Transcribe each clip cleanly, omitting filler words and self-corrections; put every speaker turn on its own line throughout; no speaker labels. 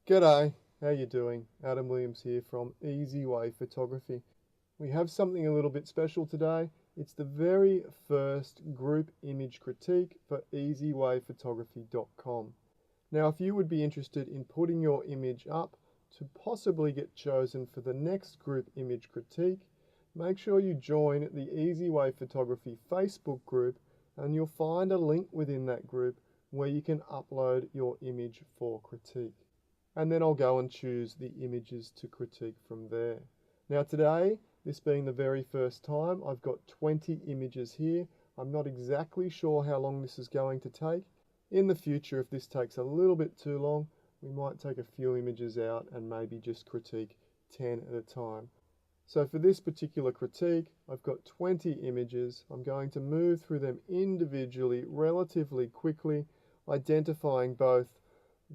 G'day, how you doing? Adam Williams here from 𝗟𝗍𝗂𝗍 Photography. We have something a little bit special today. It's the very first group image critique for 𝗟𝗍𝗂𝗍photography.com. Now, if you would be interested in putting your image up to possibly get chosen for the next group image critique, make sure you join the 𝗟𝗍𝗂𝗍 Photography Facebook group, and you'll find a link within that group where you can upload your image for critique. And then I'll go and choose the images to critique from there. Now today, this being the very first time, I've got 20 images here. I'm not exactly sure how long this is going to take. In the future, if this takes a little bit too long, we might take a few images out and maybe just critique 10 at a time. So for this particular critique, I've got 20 images. I'm going to move through them individually, relatively quickly, identifying both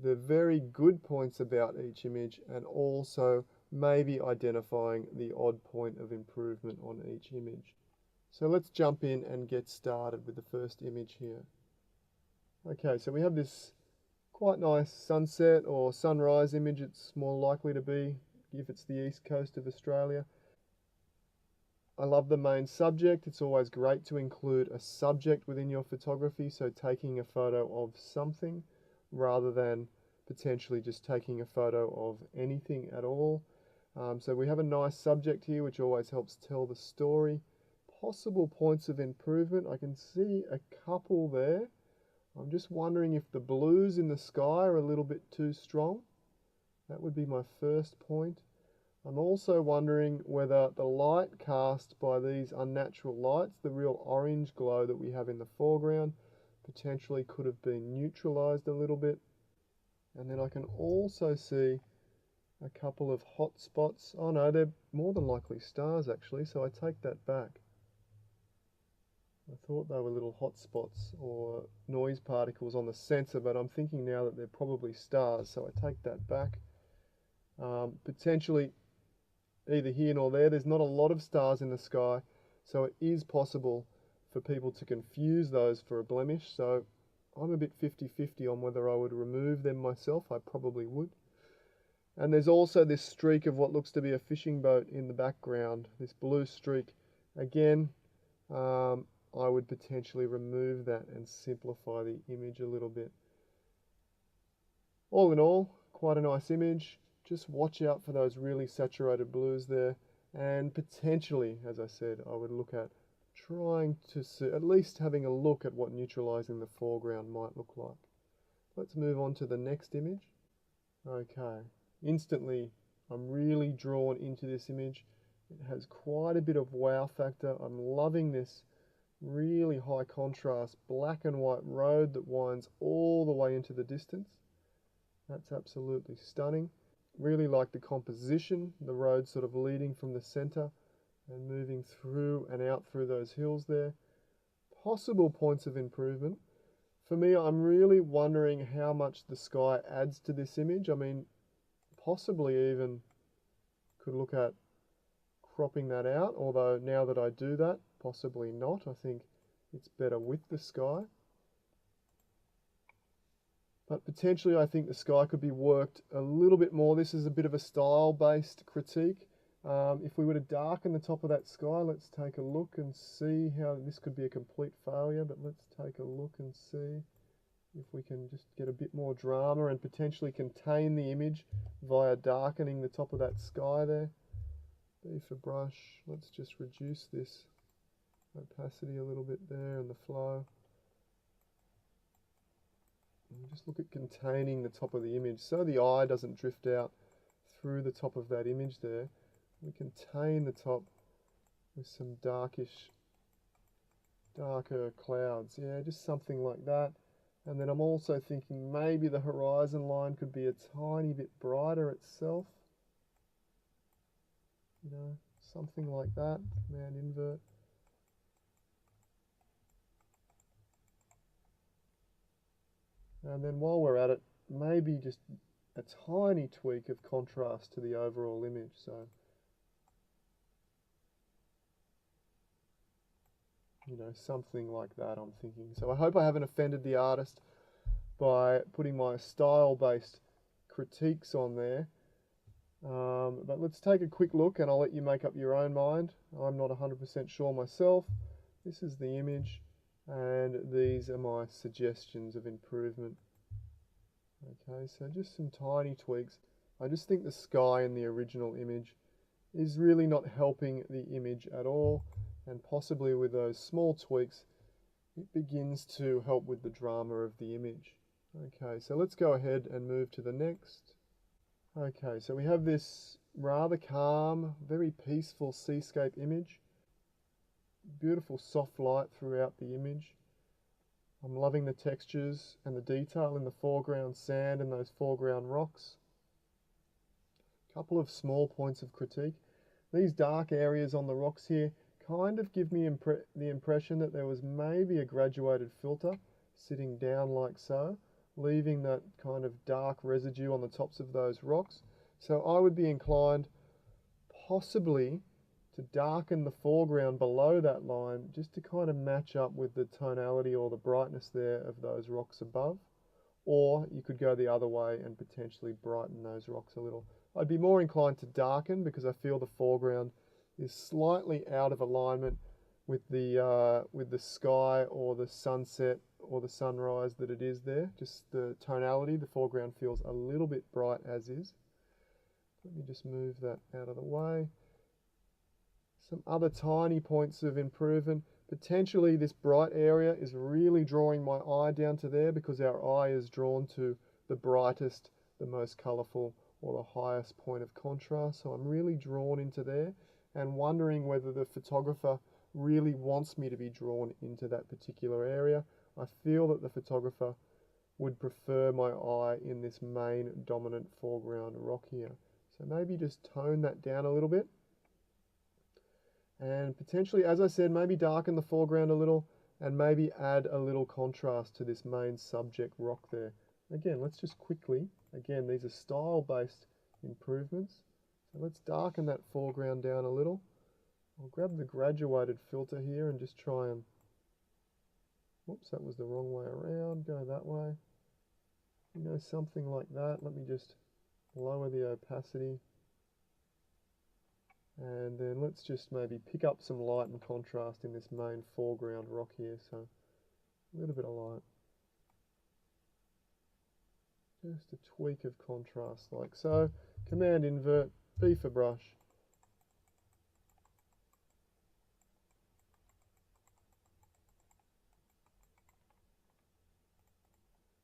the very good points about each image and also maybe identifying the odd point of improvement on each image. So let's jump in and get started with the first image here. Okay, so we have this quite nice sunset or sunrise image. It's more likely to be if it's the east coast of Australia. I love the main subject. It's always great to include a subject within your photography, so taking a photo of something rather than potentially just taking a photo of anything at all. So we have a nice subject here, which always helps tell the story. Possible points of improvement. I can see a couple there. I'm just wondering if the blues in the sky are a little bit too strong. That would be my first point. I'm also wondering whether the light cast by these unnatural lights, the real orange glow that we have in the foreground, potentially could have been neutralized a little bit. And then I can also see a couple of hot spots. Oh no, they're more than likely stars actually, so I take that back. I thought they were little hot spots or noise particles on the sensor, but I'm thinking now that they're probably stars, so I take that back. Potentially either here nor there. There's not a lot of stars in the sky, so it is possible for people to confuse those for a blemish. So I'm a bit 50-50 on whether I would remove them myself. I probably would. And there's also this streak of what looks to be a fishing boat in the background, this blue streak. Again, I would potentially remove that and simplify the image a little bit. All in all, quite a nice image. Just watch out for those really saturated blues there, and potentially, as I said, I would look at trying to see, at least having a look at what neutralizing the foreground might look like. Let's move on to the next image. Okay, instantly I'm really drawn into this image. It has quite a bit of wow factor. I'm loving this really high contrast black and white road that winds all the way into the distance. That's absolutely stunning. Really like the composition, the road sort of leading from the center and moving through and out through those hills there. Possible points of improvement. For me, I'm really wondering how much the sky adds to this image. I mean, possibly even could look at cropping that out, although now that I do that, possibly not. I think it's better with the sky. But potentially I think the sky could be worked a little bit more. This is a bit of a style-based critique. If we were to darken the top of that sky, let's take a look and see how this could be a complete failure, but let's take a look and see if we can just get a bit more drama and potentially contain the image via darkening the top of that sky there. B for brush, let's just reduce this opacity a little bit there and the flow. And just look at containing the top of the image so the eye doesn't drift out through the top of that image there. We contain the top with some darker clouds. Yeah, just something like that. And then I'm also thinking maybe the horizon line could be a tiny bit brighter itself. You know, something like that. Command invert. And then while we're at it, maybe just a tiny tweak of contrast to the overall image. So, you know, something like that I'm thinking. So I hope I haven't offended the artist by putting my style-based critiques on there. But let's take a quick look and I'll let you make up your own mind. I'm not 100% sure myself. This is the image and these are my suggestions of improvement. Okay, so just some tiny tweaks. I just think the sky in the original image is really not helping the image at all, and possibly with those small tweaks it begins to help with the drama of the image. Okay, so let's go ahead and move to the next. Okay, so we have this rather calm, very peaceful seascape image. Beautiful soft light throughout the image. I'm loving the textures and the detail in the foreground sand and those foreground rocks. A couple of small points of critique. These dark areas on the rocks here kind of give me the impression that there was maybe a graduated filter sitting down like so, leaving that kind of dark residue on the tops of those rocks. So I would be inclined possibly to darken the foreground below that line just to kind of match up with the tonality or the brightness there of those rocks above. Or you could go the other way and potentially brighten those rocks a little. I'd be more inclined to darken because I feel the foreground is slightly out of alignment with the sky or the sunset or the sunrise that it is there. Just the tonality, the foreground feels a little bit bright as is. Let me just move that out of the way. Some other tiny points of improvement. Potentially this bright area is really drawing my eye down to there because our eye is drawn to the brightest, the most colourful, or the highest point of contrast. So I'm really drawn into there and wondering whether the photographer really wants me to be drawn into that particular area. I feel that the photographer would prefer my eye in this main dominant foreground rock here. So maybe just tone that down a little bit. And potentially, as I said, maybe darken the foreground a little and maybe add a little contrast to this main subject rock there. Again, let's just quickly, again, these are style-based improvements. So let's darken that foreground down a little. I'll grab the graduated filter here and just try and, whoops, that was the wrong way around, go that way. You know, something like that. Let me just lower the opacity. And then let's just maybe pick up some light and contrast in this main foreground rock here. So a little bit of light. Just a tweak of contrast like so. Command invert, B for brush.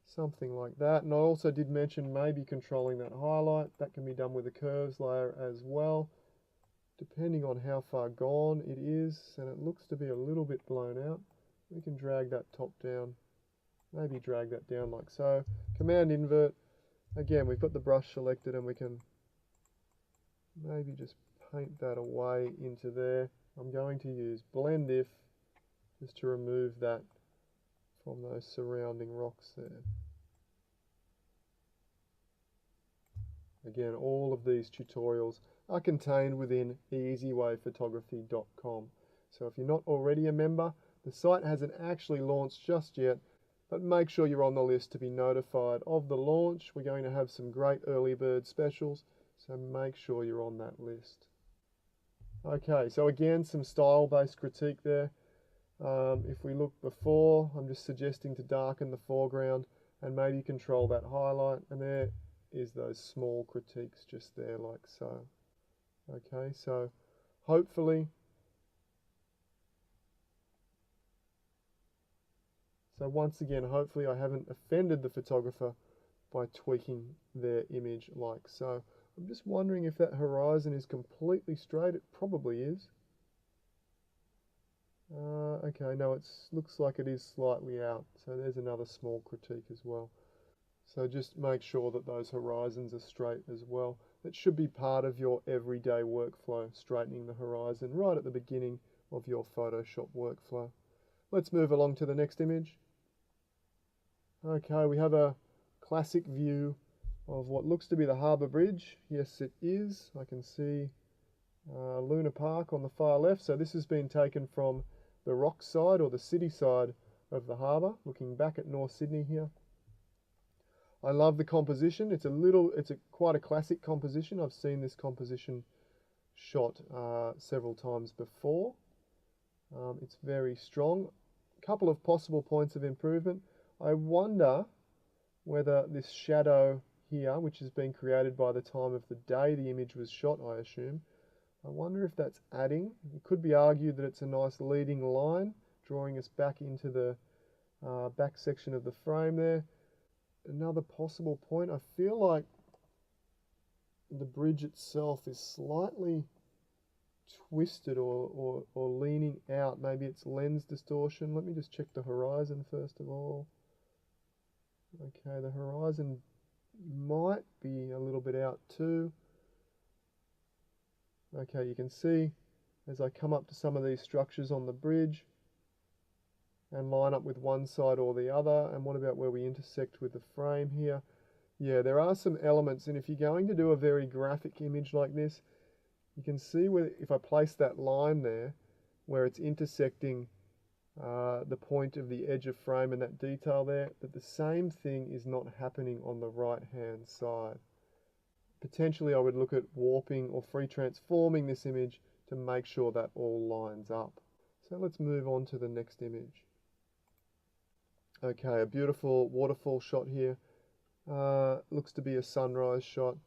Something like that. And I also did mention maybe controlling that highlight. That can be done with the curves layer as well, depending on how far gone it is, and it looks to be a little bit blown out. We can drag that top down, maybe drag that down like so. Command invert. Again, we've got the brush selected and we can maybe just paint that away into there. I'm going to use blend if just to remove that from those surrounding rocks there. Again, all of these tutorials are contained within 𝗟𝗏𝗡𝗍𝗏𝗡.com. So if you're not already a member, the site hasn't actually launched just yet, but make sure you're on the list to be notified of the launch. We're going to have some great early bird specials, so make sure you're on that list. Okay, so again, some style-based critique there. If we look before, I'm just suggesting to darken the foreground and maybe control that highlight, and there is those small critiques just there like so. Okay, so hopefully, once again, hopefully I haven't offended the photographer by tweaking their image like so. I'm just wondering if that horizon is completely straight. It probably is. Okay, no, it looks like it is slightly out. So there's another small critique as well. So just make sure that those horizons are straight as well. That should be part of your everyday workflow, straightening the horizon right at the beginning of your Photoshop workflow. Let's move along to the next image. Okay, we have a classic view of what looks to be the harbour bridge. Yes, it is. I can see Luna Park on the far left. So this has been taken from the rock side or the city side of the harbour, looking back at North Sydney here. I love the composition. It's quite a classic composition. I've seen this composition shot several times before. It's very strong. A couple of possible points of improvement. I wonder whether this shadow here, which has been created by the time of the day the image was shot, I assume, I wonder if that's adding. It could be argued that it's a nice leading line, drawing us back into the back section of the frame there. Another possible point, I feel like the bridge itself is slightly twisted or leaning out. Maybe it's lens distortion. Let me just check the horizon first of all. Okay, the horizon might be a little bit out too. Okay, you can see as I come up to some of these structures on the bridge and line up with one side or the other. And what about where we intersect with the frame here? Yeah, there are some elements, and if you're going to do a very graphic image like this, you can see where, if I place that line there, where it's intersecting the point of the edge of frame and that detail there, that the same thing is not happening on the right-hand side. Potentially I would look at warping or free transforming this image to make sure that all lines up. So let's move on to the next image. Okay, a beautiful waterfall shot here. Looks to be a sunrise shot.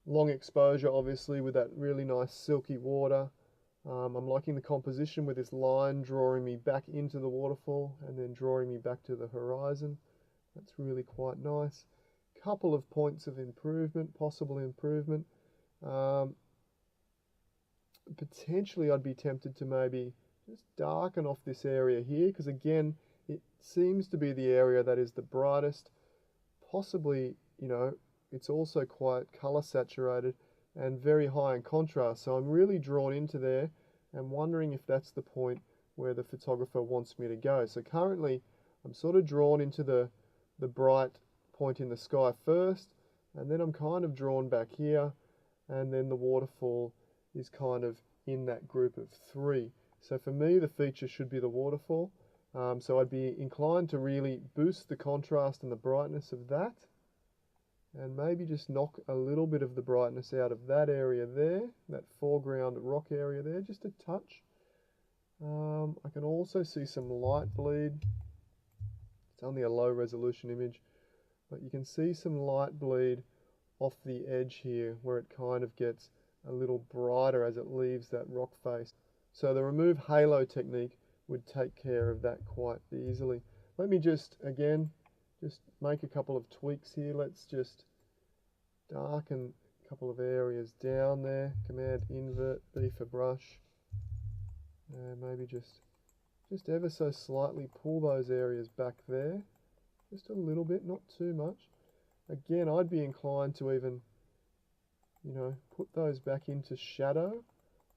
Long exposure, obviously, with that really nice silky water. I'm liking the composition with this line drawing me back into the waterfall and then drawing me back to the horizon. That's really quite nice. Couple of points of improvement, possible improvement. Potentially I'd be tempted to maybe just darken off this area here, because again, it seems to be the area that is the brightest. Possibly, you know, it's also quite color saturated and very high in contrast. So I'm really drawn into there and wondering if that's the point where the photographer wants me to go. So currently I'm sort of drawn into the bright point in the sky first, and then I'm kind of drawn back here, and then the waterfall is kind of in that group of three. So for me, the feature should be the waterfall. So I'd be inclined to really boost the contrast and the brightness of that, and maybe just knock a little bit of the brightness out of that area there, that foreground rock area there, just a touch. I can also see some light bleed. It's only a low resolution image, but you can see some light bleed off the edge here where it kind of gets a little brighter as it leaves that rock face. So the remove halo technique would take care of that quite easily. Let me just, again, just make a couple of tweaks here. Let's just darken a couple of areas down there. Command invert B for brush. And maybe just ever so slightly pull those areas back there. Just a little bit, not too much. Again, I'd be inclined to even, you know, put those back into shadow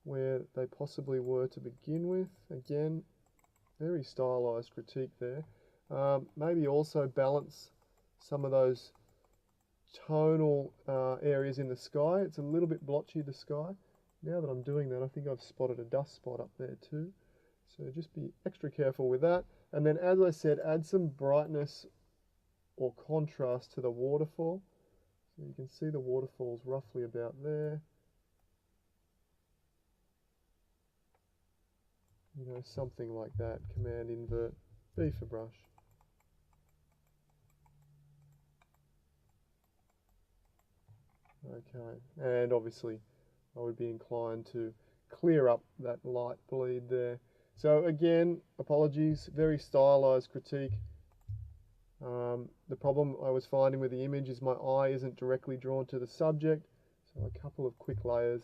where they possibly were to begin with. Again, very stylized critique there. Maybe also balance some of those tonal areas in the sky. It's a little bit blotchy, the sky. Now that I'm doing that, I think I've spotted a dust spot up there too. So just be extra careful with that. And then, as I said, add some brightness or contrast to the waterfall. So you can see the waterfall's roughly about there. You know, something like that. Command invert B for brush. Okay, and obviously I would be inclined to clear up that light bleed there. So again, apologies, very stylized critique. The problem I was finding with the image is my eye isn't directly drawn to the subject, so a couple of quick layers,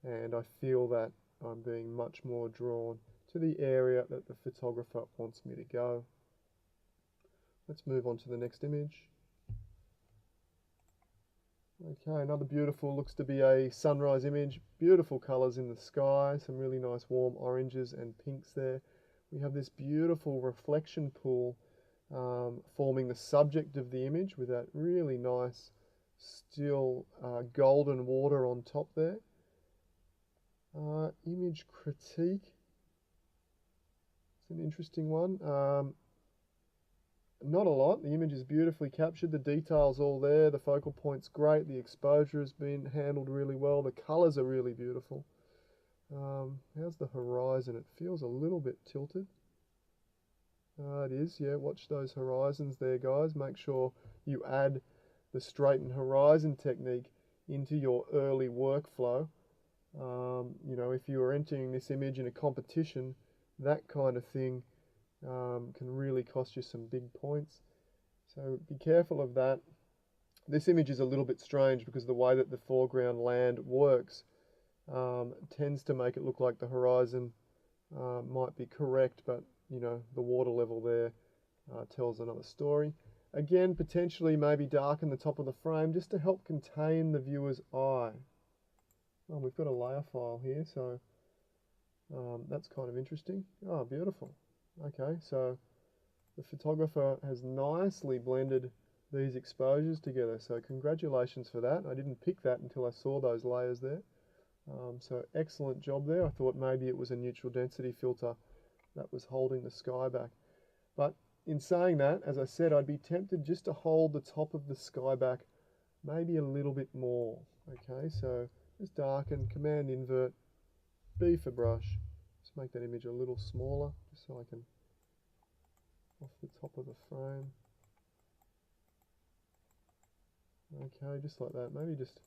and I feel that I'm being much more drawn to the area that the photographer wants me to go. Let's move on to the next image. Okay, another beautiful, looks to be a sunrise image. Beautiful colours in the sky, some really nice warm oranges and pinks there. We have this beautiful reflection pool forming the subject of the image with that really nice still golden water on top there. Image critique. It's an interesting one. not a lot. The image is beautifully captured. The detail's all there. The focal point's great. The exposure has been handled really well. The colors are really beautiful. How's the horizon? It feels a little bit tilted. It is, yeah. Watch those horizons there, guys. Make sure you add the straighten horizon technique into your early workflow. You know, if you are entering this image in a competition, that kind of thing can really cost you some big points. So be careful of that. This image is a little bit strange because the way that the foreground land works tends to make it look like the horizon might be correct, but you know, the water level there tells another story. Again, potentially maybe darken the top of the frame just to help contain the viewer's eye. Oh, we've got a layer file here, so that's kind of interesting. Oh, beautiful. Okay, so the photographer has nicely blended these exposures together, so congratulations for that. I didn't pick that until I saw those layers there. So excellent job there. I thought maybe it was a neutral density filter that was holding the sky back. But in saying that, as I said, I'd be tempted just to hold the top of the sky back maybe a little bit more. Okay, so just darken, Command invert, B for brush. Just make that image a little smaller, just so I can off the top of the frame. Okay, just like that. Maybe just,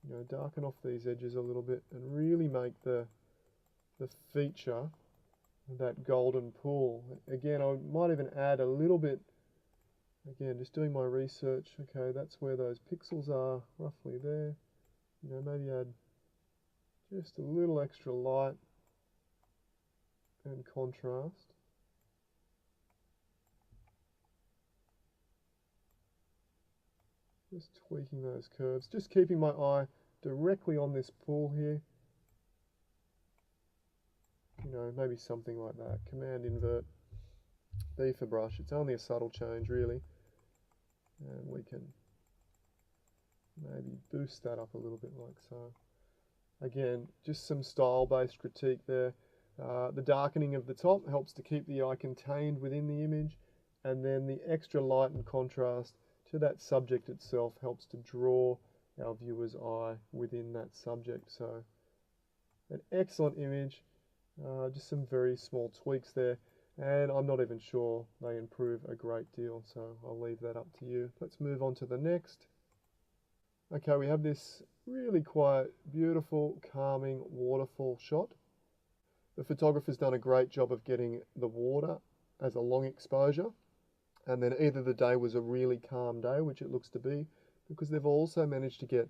you know, darken off these edges a little bit and really make the feature that golden pool. Again, I might even add a little bit, again, just doing my research. Okay, that's where those pixels are, roughly there. You know, maybe add just a little extra light and contrast. Just tweaking those curves, just keeping my eye directly on this pool here. You know, maybe something like that. Command invert, B for brush. It's only a subtle change, really. And we can maybe boost that up a little bit like so. Again, just some style-based critique there. The darkening of the top helps to keep the eye contained within the image, and then the extra light and contrast to that subject itself helps to draw our viewer's eye within that subject. So, an excellent image. Just some very small tweaks there, and I'm not even sure they improve a great deal, so I'll leave that up to you. Let's move on to the next. Okay, we have this really quite beautiful, calming waterfall shot. The photographer's done a great job of getting the water as a long exposure, and then either the day was a really calm day, which it looks to be, because they've also managed to get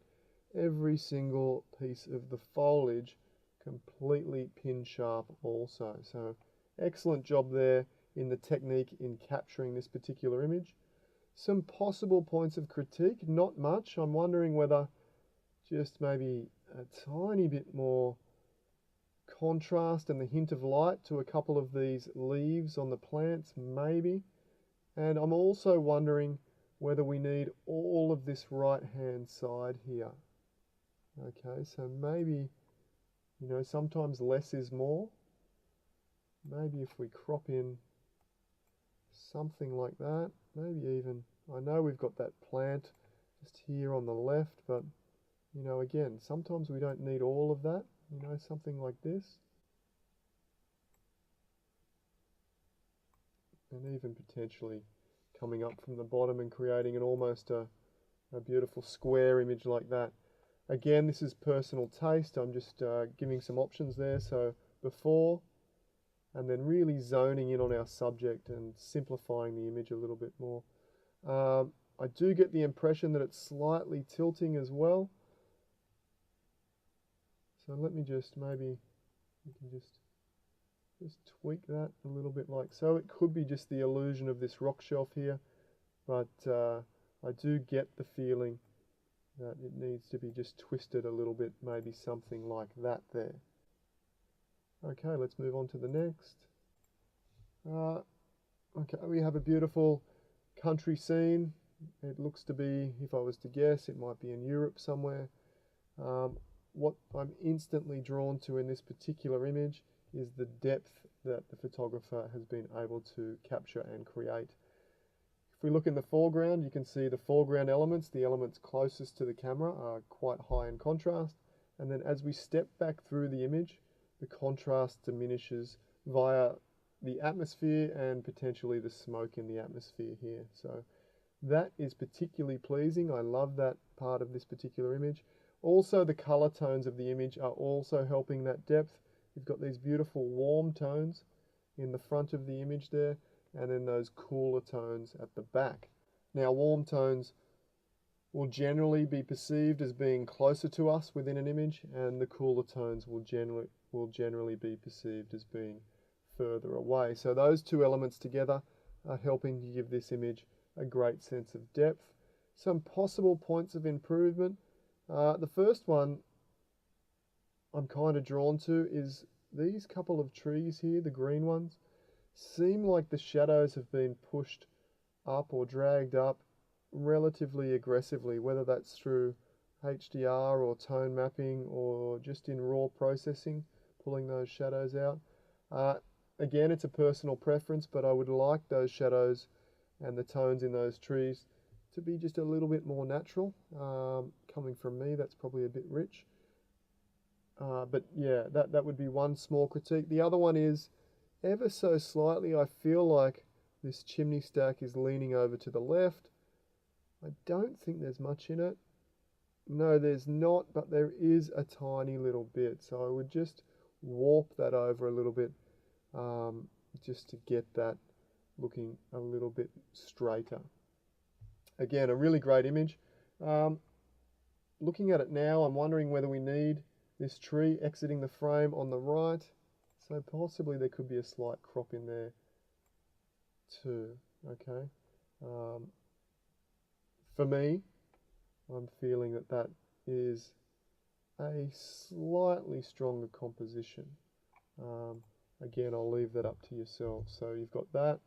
every single piece of the foliage completely pin sharp also. So excellent job there in the technique in capturing this particular image. Some possible points of critique, not much. I'm wondering whether just maybe a tiny bit more contrast and the hint of light to a couple of these leaves on the plants, maybe. And I'm also wondering whether we need all of this right hand side here. Okay, so maybe, you know, sometimes less is more. Maybe if we crop in something like that, maybe even, I know we've got that plant just here on the left, but, you know, again, sometimes we don't need all of that, you know, something like this. And even potentially coming up from the bottom and creating an almost a beautiful square image like that. Again, this is personal taste. I'm just giving some options there. So before, and then really zoning in on our subject and simplifying the image a little bit more. I do get the impression that it's slightly tilting as well. So let me just, maybe you can just tweak that a little bit like so. It could be just the illusion of this rock shelf here, but I do get the feeling that it needs to be just twisted a little bit, maybe something like that there. Okay, let's move on to the next. Okay, we have a beautiful country scene. It looks to be, if I was to guess, it might be in Europe somewhere. What I'm instantly drawn to in this particular image is the depth that the photographer has been able to capture and create. If we look in the foreground, you can see the foreground elements, the elements closest to the camera, are quite high in contrast. And then as we step back through the image, the contrast diminishes via the atmosphere and potentially the smoke in the atmosphere here. So that is particularly pleasing. I love that part of this particular image. Also, the color tones of the image are also helping that depth. You've got these beautiful warm tones in the front of the image there, and then those cooler tones at the back. Now, warm tones will generally be perceived as being closer to us within an image, and the cooler tones will generally be perceived as being further away. So those two elements together are helping to give this image a great sense of depth. Some possible points of improvement. The first one I'm kind of drawn to is these couple of trees here, the green ones, seem like the shadows have been pushed up or dragged up relatively aggressively, whether that's through HDR or tone mapping or just in raw processing, pulling those shadows out. Again, it's a personal preference, but I would like those shadows and the tones in those trees to be just a little bit more natural. Coming from me, that's probably a bit rich. But yeah, that would be one small critique. The other one is, ever so slightly, I feel like this chimney stack is leaning over to the left. I don't think there's much in it. No, there's not, but there is a tiny little bit. So I would just warp that over a little bit, just to get that looking a little bit straighter. Again, a really great image. Looking at it now, I'm wondering whether we need this tree exiting the frame on the right. So possibly there could be a slight crop in there too. Okay. For me, I'm feeling that that is a slightly stronger composition. Again, I'll leave that up to yourself. So you've got that.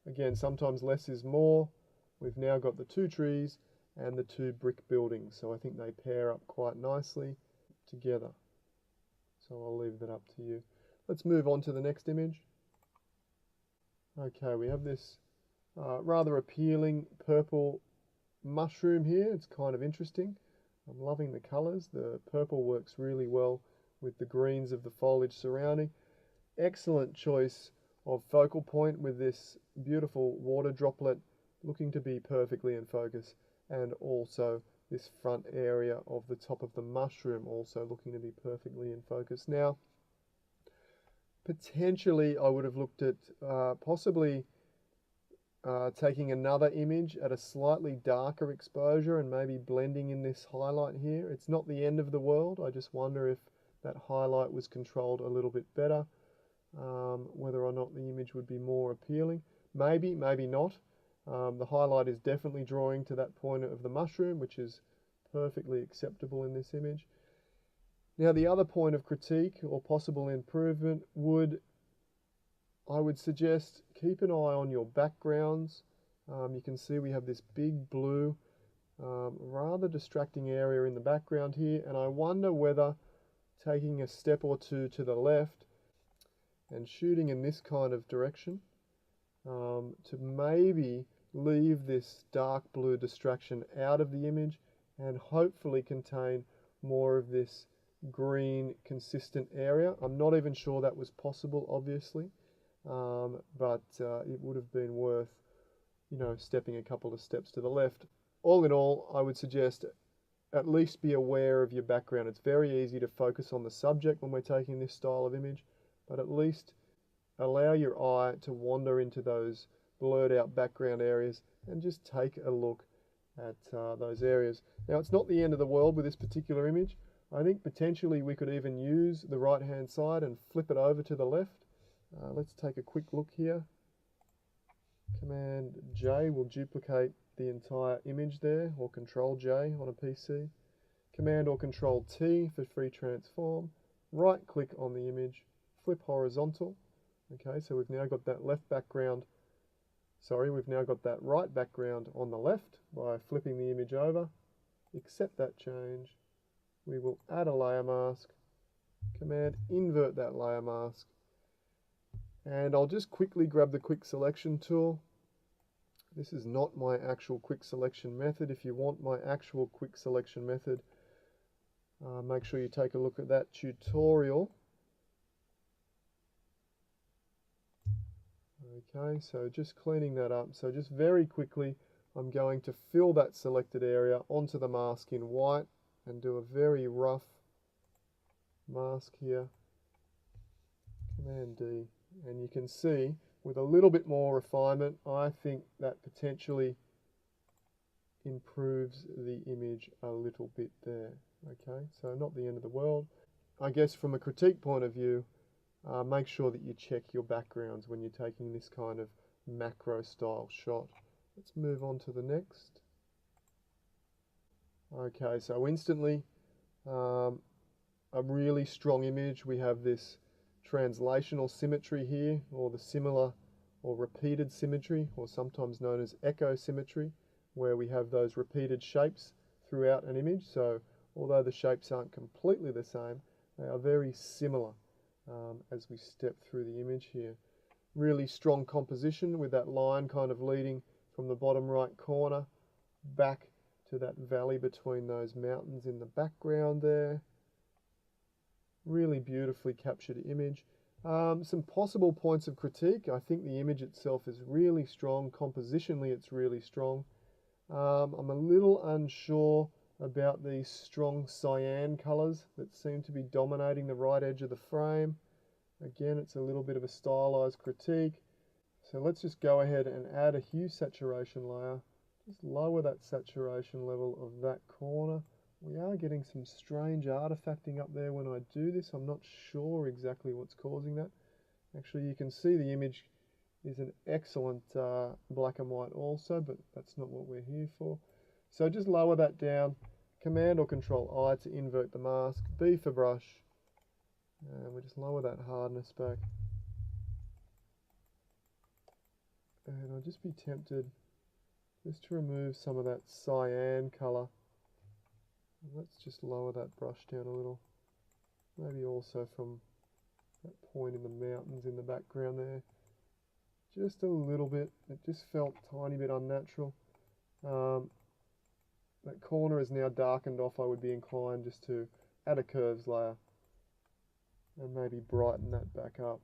Again, sometimes less is more. We've now got the two trees and the two brick buildings. So I think they pair up quite nicely together. So I'll leave that up to you. Let's move on to the next image. Okay, we have this rather appealing purple mushroom here. It's kind of interesting. I'm loving the colors. The purple works really well with the greens of the foliage surrounding. Excellent choice of focal point with this beautiful water droplet looking to be perfectly in focus, and also this front area of the top of the mushroom also looking to be perfectly in focus. Now, potentially I would have looked at possibly taking another image at a slightly darker exposure and maybe blending in this highlight here. It's not the end of the world. I just wonder if that highlight was controlled a little bit better, whether or not the image would be more appealing. Maybe, maybe not. The highlight is definitely drawing to that point of the mushroom, which is perfectly acceptable in this image. Now, the other point of critique or possible improvement I would suggest keep an eye on your backgrounds. You can see we have this big blue, rather distracting area in the background here, and I wonder whether taking a step or two to the left and shooting in this kind of direction to maybe leave this dark blue distraction out of the image and hopefully contain more of this green consistent area. I'm not even sure that was possible, obviously, but it would have been worth, stepping a couple of steps to the left. All in all, I would suggest at least be aware of your background. It's very easy to focus on the subject when we're taking this style of image, but at least allow your eye to wander into those blurred out background areas and just take a look at those areas. Now, it's not the end of the world with this particular image. I think potentially we could even use the right hand side and flip it over to the left. Let's take a quick look here. Command J will duplicate the entire image there, or Control J on a PC. Command or Control T for free transform. Right click on the image, flip horizontal. Okay, so we've now got that we've now got that right background on the left by flipping the image over. Accept that change. We will add a layer mask. Command invert that layer mask. And I'll just quickly grab the quick selection tool, This is not my actual quick selection method. If you want my actual quick selection method, make sure you take a look at that tutorial. Okay, so just cleaning that up. So just very quickly, I'm going to fill that selected area onto the mask in white and do a very rough mask here. Command D. And you can see with a little bit more refinement, I think that potentially improves the image a little bit there. Okay, so not the end of the world. I guess from a critique point of view, make sure that you check your backgrounds when you're taking this kind of macro style shot. Let's move on to the next. Okay, so instantly a really strong image. We have this translational symmetry here, or the similar or repeated symmetry, or sometimes known as echo symmetry, where we have those repeated shapes throughout an image. So although the shapes aren't completely the same, they are very similar as we step through the image here. Really strong composition with that line kind of leading from the bottom right corner back to that valley between those mountains in the background there. Really beautifully captured image. Some possible points of critique. I think the image itself is really strong. Compositionally, it's really strong. I'm a little unsure about these strong cyan colors that seem to be dominating the right edge of the frame. Again, it's a little bit of a stylized critique. So let's just go ahead and add a hue saturation layer. Just lower that saturation level of that corner. We are getting some strange artifacting up there when I do this. I'm not sure exactly what's causing that. Actually, you can see the image is an excellent black and white also, but that's not what we're here for. So just lower that down. Command or Control I to invert the mask. B for brush. And we just lower that hardness back. And I'll just be tempted just to remove some of that cyan color. Let's just lower that brush down a little. Maybe also from that point in the mountains in the background there. Just a little bit. It just felt a tiny bit unnatural. That corner is now darkened off. I would be inclined just to add a curves layer and maybe brighten that back up.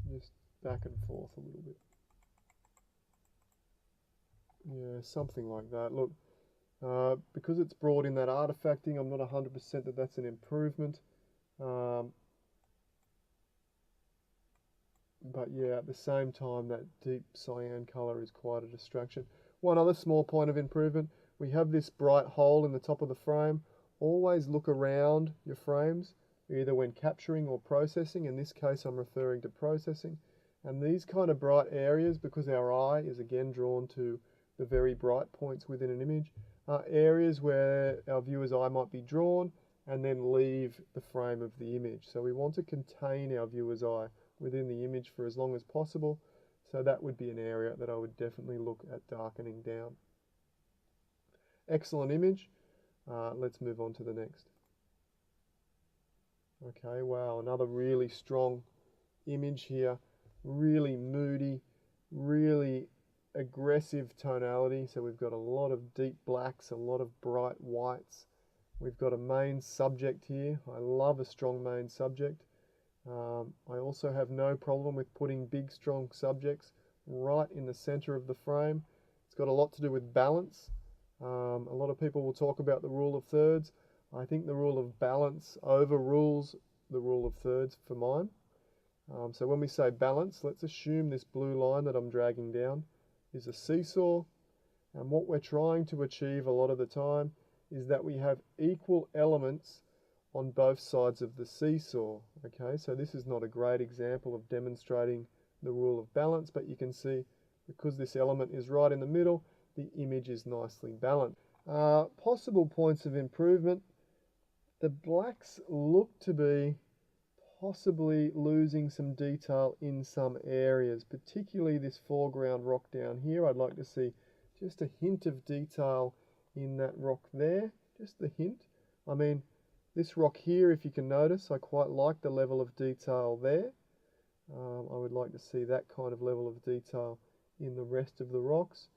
Just back and forth a little bit. Yeah, something like that. Look, because it's brought in that artifacting, I'm not 100% that that's an improvement. But yeah, at the same time, that deep cyan color is quite a distraction. One other small point of improvement, we have this bright hole in the top of the frame. Always look around your frames, either when capturing or processing. In this case, I'm referring to processing. And these kind of bright areas, because our eye is again drawn to the very bright points within an image, are areas where our viewer's eye might be drawn and then leave the frame of the image. So we want to contain our viewer's eye within the image for as long as possible. So that would be an area that I would definitely look at darkening down. Excellent image. Let's move on to the next. Okay, wow, another really strong image here. Really moody, really aggressive tonality. So we've got a lot of deep blacks, a lot of bright whites. We've got a main subject here. I love a strong main subject. I also have no problem with putting big, strong subjects right in the center of the frame. It's got a lot to do with balance. A lot of people will talk about the rule of thirds. I think the rule of balance overrules the rule of thirds for mine. So when we say balance, let's assume this blue line that I'm dragging down is a seesaw. And what we're trying to achieve a lot of the time is that we have equal elements on both sides of the seesaw. Okay, so this is not a great example of demonstrating the rule of balance, but you can see because this element is right in the middle, the image is nicely balanced. Possible points of improvement. The blacks look to be possibly losing some detail in some areas, particularly this foreground rock down here. I'd like to see just a hint of detail in that rock there, just the hint. I mean, this rock here, if you can notice, I quite like the level of detail there. I would like to see that kind of level of detail in the rest of the rocks.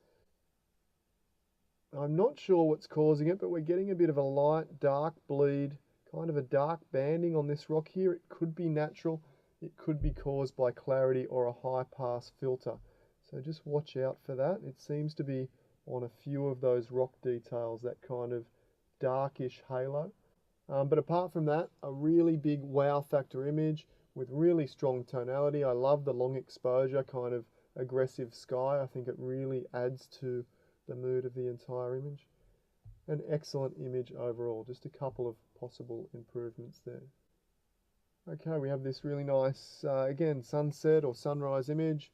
I'm not sure what's causing it, but we're getting a bit of a light dark bleed, kind of a dark banding on this rock here. It could be natural, it could be caused by clarity or a high pass filter. So just watch out for that. It seems to be on a few of those rock details, that kind of darkish halo. But apart from that, a really big wow factor image with really strong tonality. I love the long exposure, kind of aggressive sky. I think it really adds to the mood of the entire image. An excellent image overall, just a couple of possible improvements there. Okay, we have this really nice, again, sunset or sunrise image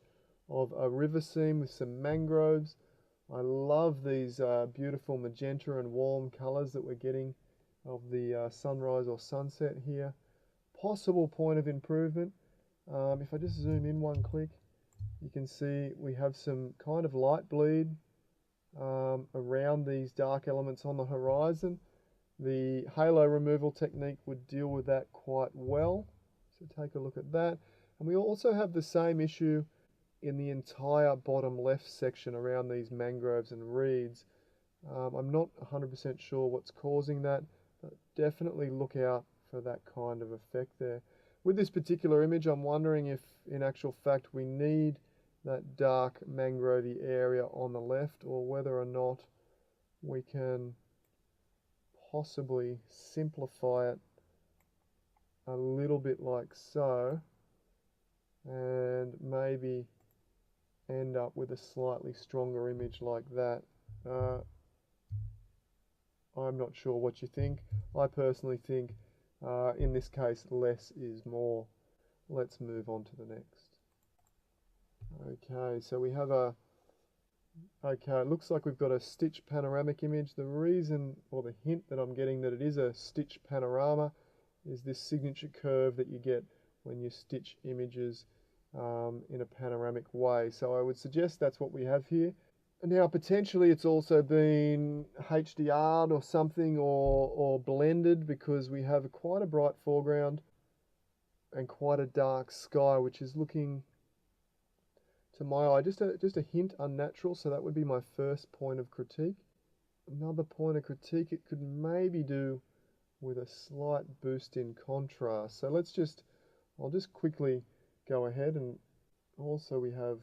of a river scene with some mangroves. I love these beautiful magenta and warm colors that we're getting of the sunrise or sunset here. Possible point of improvement. If I just zoom in one click, you can see we have some kind of light bleed around these dark elements on the horizon. The halo removal technique would deal with that quite well. So take a look at that. And we also have the same issue in the entire bottom left section around these mangroves and reeds. I'm not 100% sure what's causing that, but definitely look out for that kind of effect there. With this particular image, I'm wondering if in actual fact we need that dark mangrovey area on the left, or whether or not we can possibly simplify it a little bit like so, and maybe end up with a slightly stronger image like that. I'm not sure what you think. I personally think in this case less is more. Let's move on to the next. Okay, so we have it looks like we've got a stitch panoramic image. The reason, or the hint that I'm getting that it is a stitch panorama, is this signature curve that you get when you stitch images in a panoramic way. So I would suggest that's what we have here. And now potentially it's also been HDR'd or something, or blended, because we have quite a bright foreground and quite a dark sky, which is looking, to my eye, just a hint unnatural. So that would be my first point of critique. Another point of critique, it could maybe do with a slight boost in contrast. So I'll just quickly go ahead, and also we have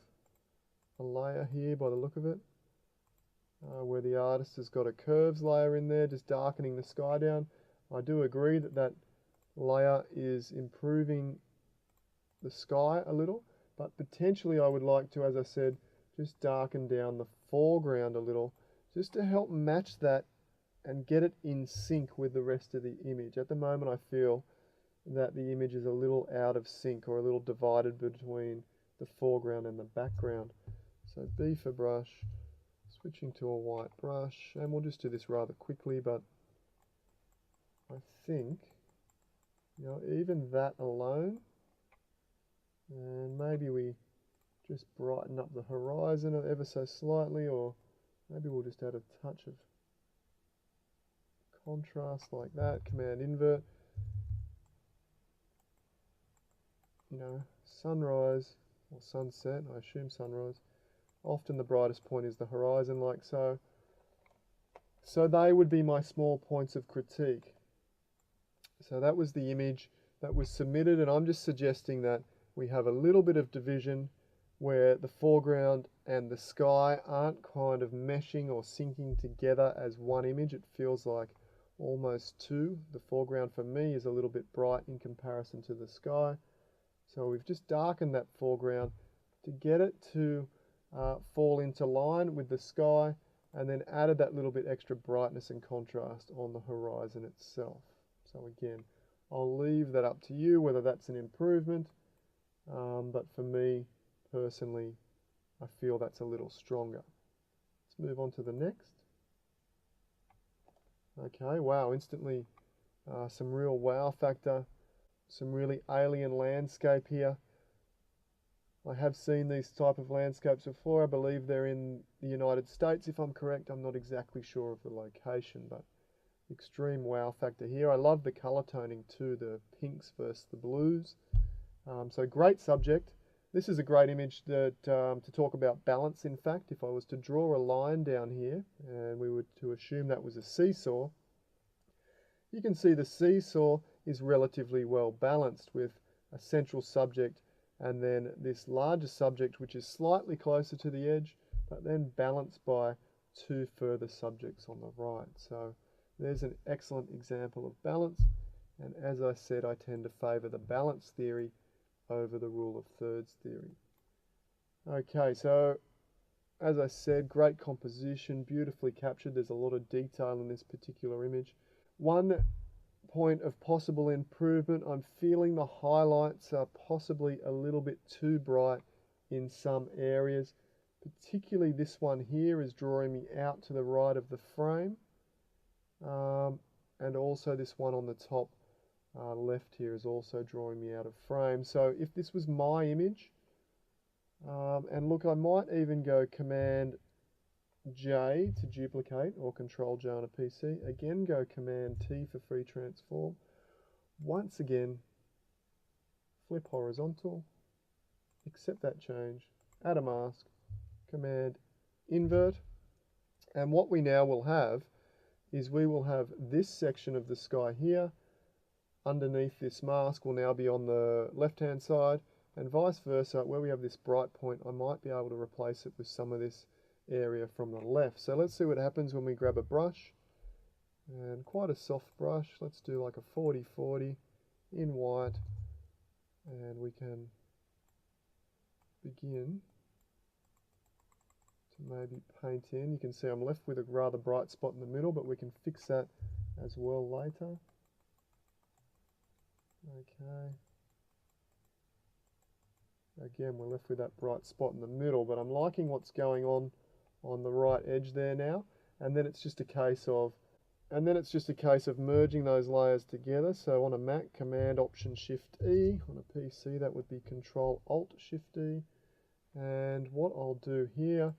a layer here by the look of it, where the artist has got a curves layer in there, just darkening the sky down. I do agree that that layer is improving the sky a little, but potentially I would like to, as I said, just darken down the foreground a little, just to help match that and get it in sync with the rest of the image. At the moment I feel that the image is a little out of sync, or a little divided between the foreground and the background. So B for brush, switching to a white brush, and we'll just do this rather quickly, but I think, even that alone, and maybe we just brighten up the horizon ever so slightly, or maybe we'll just add a touch of contrast like that, Command invert. Sunrise or sunset, I assume sunrise, often the brightest point is the horizon, like so. So they would be my small points of critique. So that was the image that was submitted, and I'm just suggesting that we have a little bit of division where the foreground and the sky aren't kind of meshing or syncing together as one image. It feels like almost two. The foreground for me is a little bit bright in comparison to the sky. So we've just darkened that foreground to get it to fall into line with the sky, and then added that little bit extra brightness and contrast on the horizon itself. So again, I'll leave that up to you whether that's an improvement, but for me personally, I feel that's a little stronger. Let's move on to the next. Okay, wow, instantly some real wow factor, some really alien landscape here. I have seen these type of landscapes before. I believe they're in the United States, if I'm correct. I'm not exactly sure of the location, but extreme wow factor here. I love the color toning too, the pinks versus the blues. So great subject. This is a great image that to talk about balance. In fact, if I was to draw a line down here and we were to assume that was a seesaw, you can see the seesaw is relatively well balanced with a central subject and then this larger subject which is slightly closer to the edge, but then balanced by two further subjects on the right. So there's an excellent example of balance, and as I said, I tend to favour the balance theory over the rule of thirds theory. Okay, so as I said, great composition, beautifully captured. There's a lot of detail in this particular image. One point of possible improvement, I'm feeling the highlights are possibly a little bit too bright in some areas. Particularly this one here is drawing me out to the right of the frame. And also this one on the top left here is also drawing me out of frame. So if this was my image, and look, I might even go Command J to duplicate, or Control J on a PC. Again, go Command T for free transform. Once again, flip horizontal, accept that change, add a mask, Command invert. And what we now will have is we will have this section of the sky here. Underneath this mask will now be on the left-hand side, and vice versa. Where we have this bright point, I might be able to replace it with some of this area from the left. So let's see what happens when we grab a brush, and quite a soft brush. Let's do like a 40-40 in white, and we can begin to maybe paint in. You can see I'm left with a rather bright spot in the middle, but we can fix that as well later. Okay. Again, we're left with that bright spot in the middle, but I'm liking what's going on the right edge there now. And then it's just a case of merging those layers together. So on a Mac, Command Option Shift E. On a PC, that would be Control Alt Shift E. And what I'll do here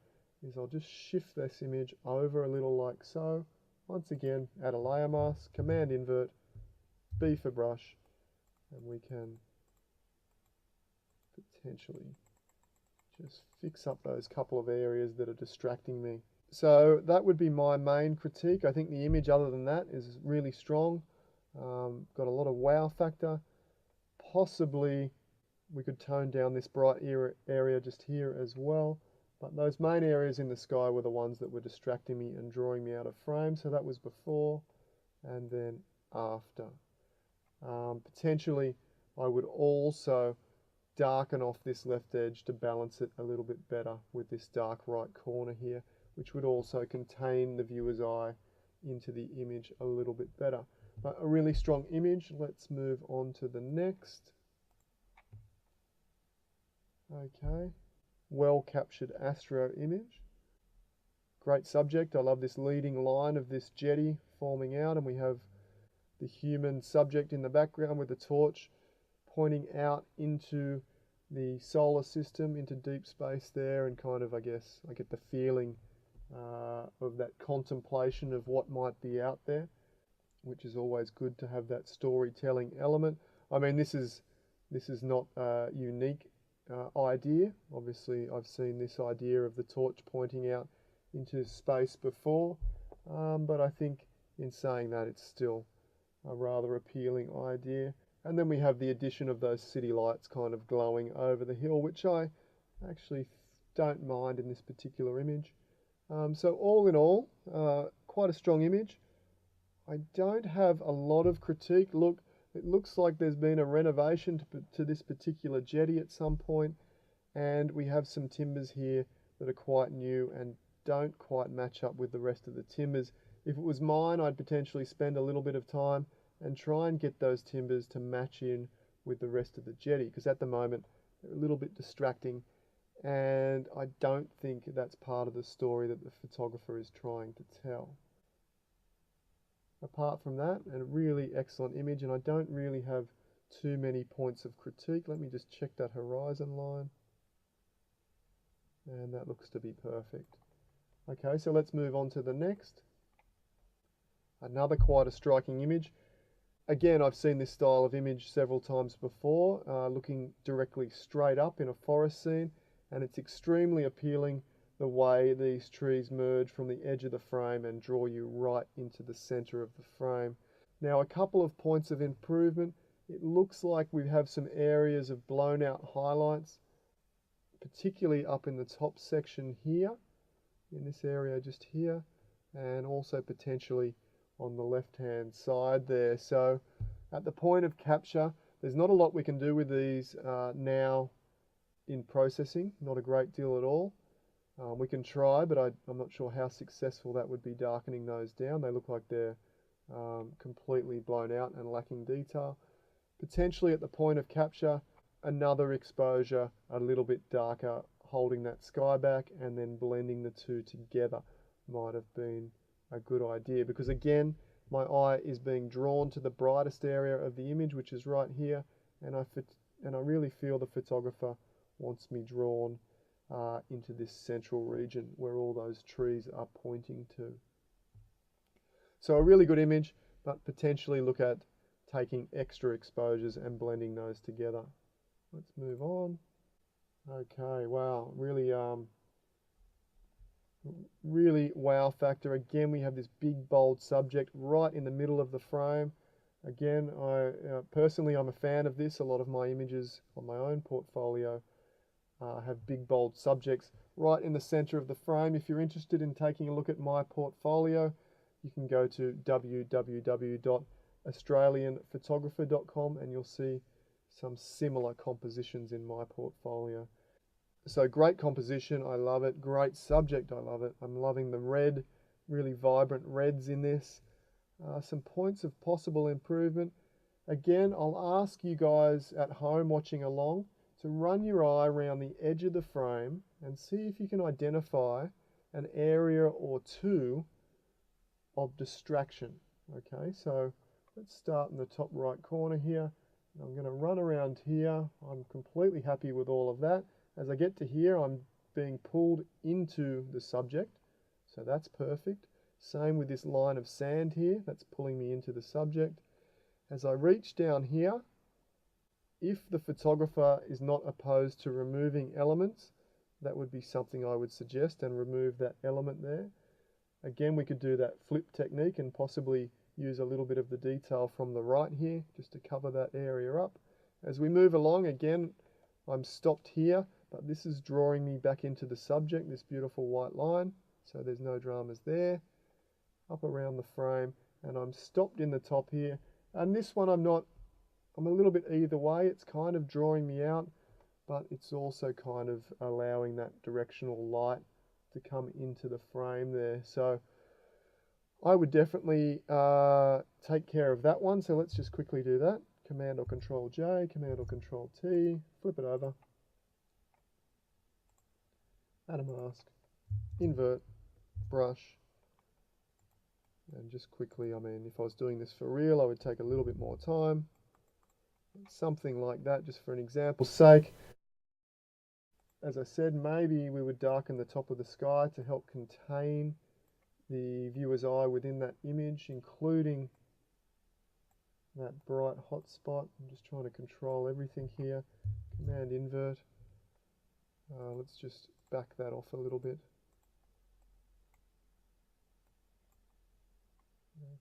is I'll just shift this image over a little like so. Once again, add a layer mask, Command Invert, B for brush, and we can potentially just fix up those couple of areas that are distracting me. So that would be my main critique. I think the image other than that is really strong. Got a lot of wow factor. Possibly we could tone down this bright area just here as well. But those main areas in the sky were the ones that were distracting me and drawing me out of frame. So that was before and then after. Potentially I would also darken off this left edge to balance it a little bit better with this dark right corner here, which would also contain the viewer's eye into the image a little bit better. But a really strong image. Let's move on to the next. Okay, well captured Astro image. Great subject. I love this leading line of this jetty forming out, and we have the human subject in the background with the torch pointing out into the solar system, into deep space there, and kind of, I guess, I get the feeling of that contemplation of what might be out there, which is always good to have that storytelling element. I mean, this is not a unique idea. Obviously, I've seen this idea of the torch pointing out into space before, but I think in saying that, it's still a rather appealing idea. And then we have the addition of those city lights kind of glowing over the hill, which I actually don't mind in this particular image. So all in all, quite a strong image. I don't have a lot of critique. Look, it looks like there's been a renovation to this particular jetty at some point, and we have some timbers here that are quite new and don't quite match up with the rest of the timbers. If it was mine, I'd potentially spend a little bit of time and try and get those timbers to match in with the rest of the jetty, because at the moment they're a little bit distracting, and I don't think that's part of the story that the photographer is trying to tell. Apart from that, a really excellent image, and I don't really have too many points of critique. Let me just check that horizon line. And that looks to be perfect. Okay, so let's move on to the next. Another quite a striking image. Again, I've seen this style of image several times before, looking directly straight up in a forest scene, and it's extremely appealing the way these trees merge from the edge of the frame and draw you right into the center of the frame. Now, a couple of points of improvement. It looks like we have some areas of blown out highlights, particularly up in the top section here, in this area just here, and also potentially on the left hand side there. So at the point of capture, there's not a lot we can do with these now in processing, not a great deal at all. We can try, but I'm not sure how successful that would be darkening those down. They look like they're completely blown out and lacking detail. Potentially at the point of capture, another exposure a little bit darker, holding that sky back and then blending the two together might have been a good idea, because again, my eye is being drawn to the brightest area of the image, which is right here, and I really feel the photographer wants me drawn into this central region where all those trees are pointing to. So a really good image, but potentially look at taking extra exposures and blending those together. Let's move on. Okay, wow, really wow factor. Again, we have this big bold subject right in the middle of the frame. Again, personally, I'm a fan of this. A lot of my images on my own portfolio have big bold subjects right in the center of the frame. If you're interested in taking a look at my portfolio, you can go to www.australianphotographer.com and you'll see some similar compositions in my portfolio. So great composition, I love it. Great subject, I love it. I'm loving the red, really vibrant reds in this. Some points of possible improvement. Again, I'll ask you guys at home watching along to run your eye around the edge of the frame and see if you can identify an area or two of distraction. Okay, so let's start in the top right corner here. I'm going to run around here. I'm completely happy with all of that. As I get to here, I'm being pulled into the subject, so that's perfect. Same with this line of sand here, that's pulling me into the subject. As I reach down here, if the photographer is not opposed to removing elements, that would be something I would suggest, and remove that element there. Again, we could do that flip technique and possibly use a little bit of the detail from the right here, just to cover that area up. As we move along, again, I'm stopped here, but this is drawing me back into the subject, this beautiful white line, so there's no dramas there. Up around the frame, and I'm stopped in the top here, and this one I'm a little bit either way. It's kind of drawing me out, but it's also kind of allowing that directional light to come into the frame there. So I would definitely take care of that one. So let's just quickly do that. Command or Control J, Command or Control T, flip it over, add a mask, invert, brush, and just quickly, I mean, if I was doing this for real, I would take a little bit more time. Something like that, just for an example's sake. As I said, maybe we would darken the top of the sky to help contain the viewer's eye within that image, including that bright hot spot. I'm just trying to control everything here. Command invert. Let's just back that off a little bit.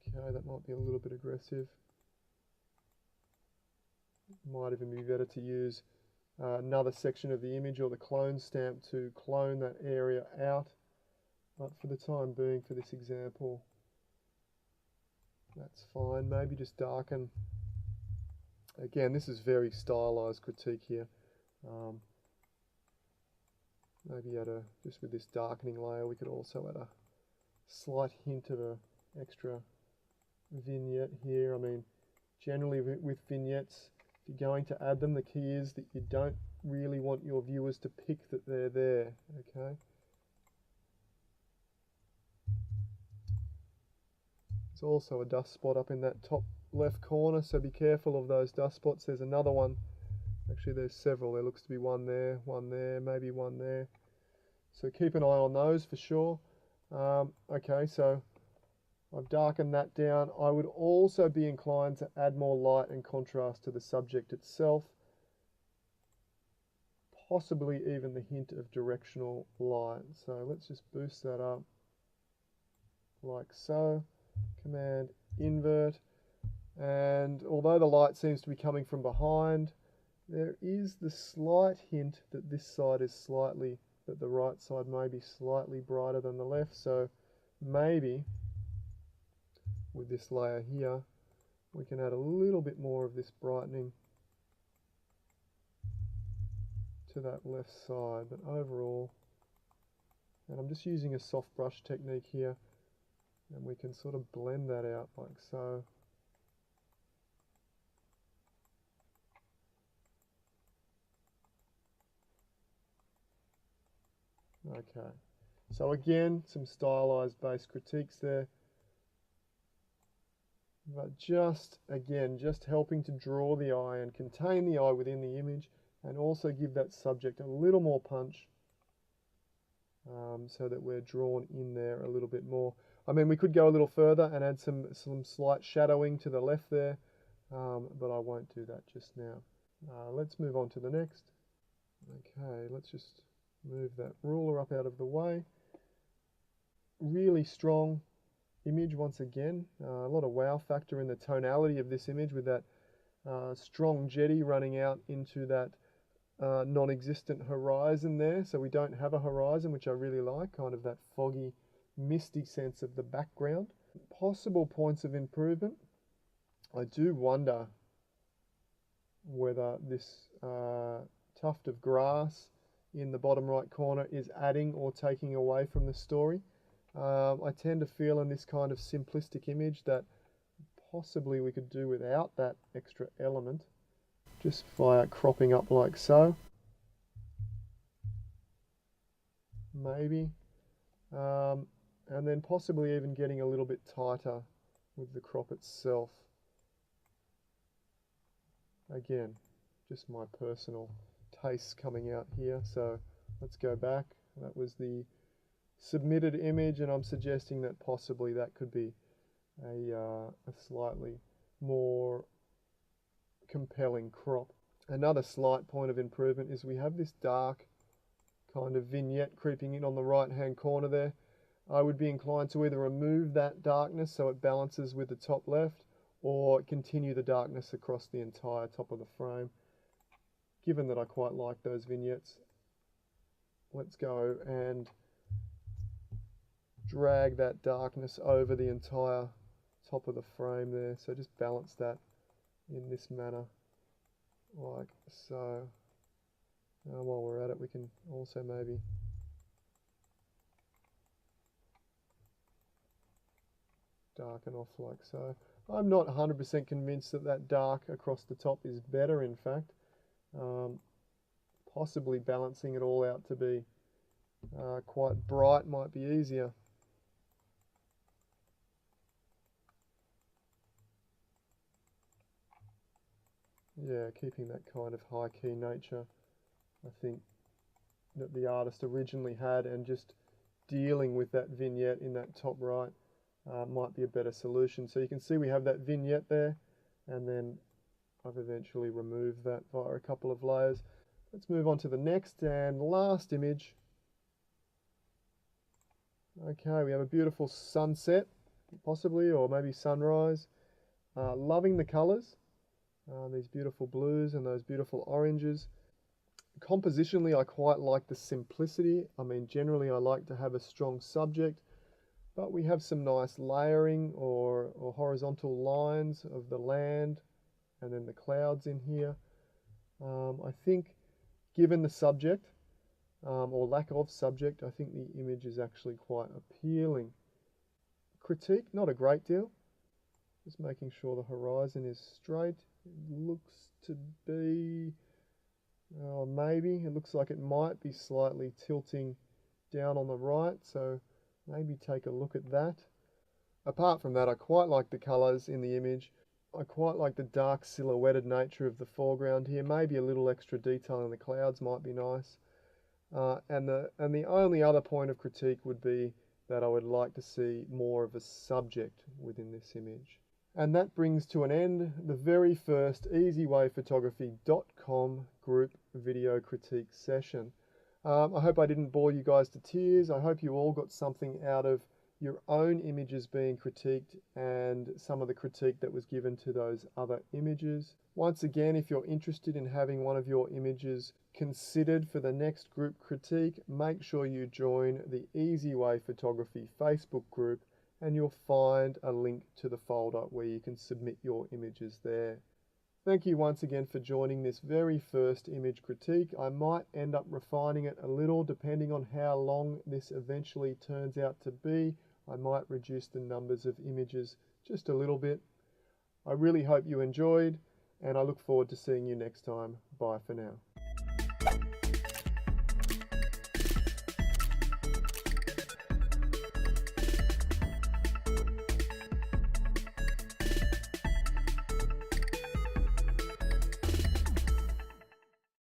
Okay, that might be a little bit aggressive. Might even be better to use another section of the image or the clone stamp to clone that area out. But for the time being, for this example, that's fine. Maybe just darken. Again, this is very stylized critique here. Maybe just with this darkening layer, we could also add a slight hint of an extra vignette here. I mean, generally with vignettes, if you're going to add them, the key is that you don't really want your viewers to pick that they're there, okay? There's also a dust spot up in that top left corner, so be careful of those dust spots. There's another one. Actually, there's several. There looks to be one there, maybe one there. So keep an eye on those for sure. Okay, so I've darkened that down. I would also be inclined to add more light and contrast to the subject itself. Possibly even the hint of directional light. So let's just boost that up like so. Command invert. And although the light seems to be coming from behind, there is the slight hint that this side is slightly, that the right side may be slightly brighter than the left. So maybe with this layer here, we can add a little bit more of this brightening to that left side. But overall, and I'm just using a soft brush technique here, and we can sort of blend that out like so. Okay, so again, some stylized base critiques there, but just helping to draw the eye and contain the eye within the image, and also give that subject a little more punch, so that we're drawn in there a little bit more. I mean, we could go a little further and add some slight shadowing to the left there, but I won't do that just now. Let's move on to the next. Okay, let's just move that ruler up out of the way. Really strong image once again. A lot of wow factor in the tonality of this image with that strong jetty running out into that non-existent horizon there. So we don't have a horizon, which I really like, kind of that foggy, misty sense of the background. Possible points of improvement. I do wonder whether this tuft of grass in the bottom right corner is adding or taking away from the story. I tend to feel in this kind of simplistic image that possibly we could do without that extra element, just via cropping up like so. Maybe. And then possibly even getting a little bit tighter with the crop itself. Again, just my personal taste coming out here. So let's go back. That was the submitted image, and I'm suggesting that possibly that could be a slightly more compelling crop. Another slight point of improvement is we have this dark kind of vignette creeping in on the right hand corner there. I would be inclined to either remove that darkness so it balances with the top left, or continue the darkness across the entire top of the frame. Given that I quite like those vignettes, let's go and drag that darkness over the entire top of the frame there. So just balance that in this manner, like so. While we're at it, we can also maybe darken off like so. I'm not 100% convinced that that dark across the top is better, in fact. Possibly balancing it all out to be quite bright might be easier. Yeah, keeping that kind of high key nature, I think, that the artist originally had, and just dealing with that vignette in that top right might be a better solution. So you can see we have that vignette there, and then I've eventually removed that via a couple of layers. Let's move on to the next and last image. Okay, we have a beautiful sunset, possibly, or maybe sunrise. Loving the colours, these beautiful blues and those beautiful oranges. Compositionally, I quite like the simplicity. I mean, generally I like to have a strong subject, but we have some nice layering or horizontal lines of the land and then the clouds in here. I think given the subject, or lack of subject, I think the image is actually quite appealing. Critique, not a great deal. Just making sure the horizon is straight. It looks to be, maybe, it looks like it might be slightly tilting down on the right, so maybe take a look at that. Apart from that, I quite like the colours in the image. I quite like the dark silhouetted nature of the foreground here. Maybe a little extra detail in the clouds might be nice. And the only other point of critique would be that I would like to see more of a subject within this image. And that brings to an end the very first easywayphotography.com group video critique session. I hope I didn't bore you guys to tears. I hope you all got something out of your own images being critiqued and some of the critique that was given to those other images. Once again, if you're interested in having one of your images considered for the next group critique, make sure you join the Easy Way Photography Facebook group, and you'll find a link to the folder where you can submit your images there. Thank you once again for joining this very first image critique. I might end up refining it a little depending on how long this eventually turns out to be. I might reduce the numbers of images just a little bit. I really hope you enjoyed, and I look forward to seeing you next time. Bye for now.